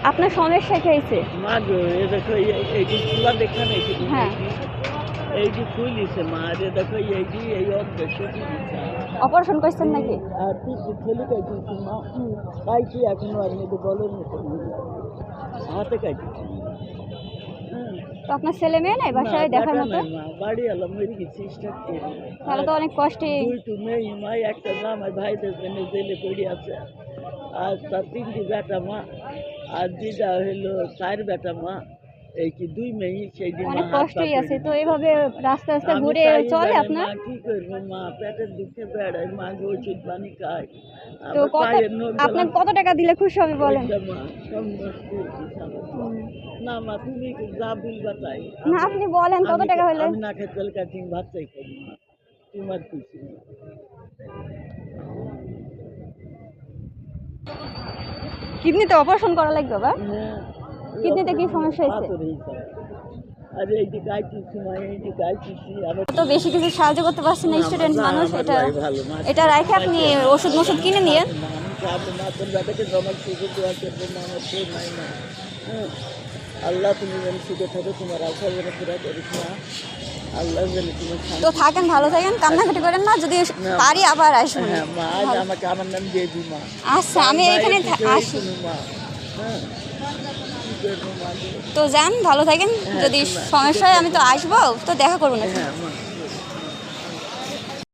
আপনার সমস্যা কি হয়েছে? মা গো এ দেখো এই যে ফুলা দেখা নেই হ্যাঁ। এই যে ফুলিছে মা রে দেখো এই যে এই অভ্যেস অপারেশন করছেন নাকি? আর তুই ছেলে কাইছি মা কাইছি এখনো আর মেয়েদের বলেন হাতে কাইছি তো আপনার ছেলে মেয়ে নাই বাসায় দেখার মতো? বাড়ি এলাম মেরে গেছি স্টার্ট করে তাহলে তো অনেক কষ্টে। দুইটু মেয়ে মা একটা জামাই ভাইদের জন্য জেলে পড়ে আছে আর তার তিনটি বেটা মা আর দিদা হইলো 4 বেটা মা এই কি 2 মেয়ে সেই দিন অনেক কষ্টই আছে। তো এইভাবে রাস্তা রাস্তা ঘুরে চলে আপনার? কি করবো মা পেটের দুঃখে বেড়াই মা ওষুধ পানি খায়। তো কত আপনার কত টাকা দিলে খুশি হবে বলেন? না মা তুমি যা বলবা তাই। না আপনি বলেন কত টাকা হলে? আমি না খেতে চলে কাটিং ভাত চাই করি মা তোমার খুশি। কিডনিতে অপারেশন করা লাগবে বাবা? হ্যাঁ কিডনিতে কি সমস্যা হয়েছে? আরে এই যে গাইছি সময় এই যে গাইছি আবার তো বেশি কিছু সাহায্য করতে পারছি না, স্টুডেন্ট মানুষ। এটা রেখে আপনি ওষুধ মষুধ কিনে নিয়ে আল্লাহ তুমি যেন সুখে থাকো, তোমার আশা যেন পুরা করিস না। আল্লাহ যেন তুমি তো থাকেন, ভালো থাকেন, কান্নাকাটি করেন না। যদি পারি আবার আসবেন। হ্যাঁ মা আজ আমাকে আমার নাম দিয়ে দিই মা। আচ্ছা আমি এখানে আসি। মা হ্যাঁ তো যান, ভালো থাকেন। যদি সমস্যা হয় আমি তো আসবো, তো দেখা করবো না। হ্যাঁ মা।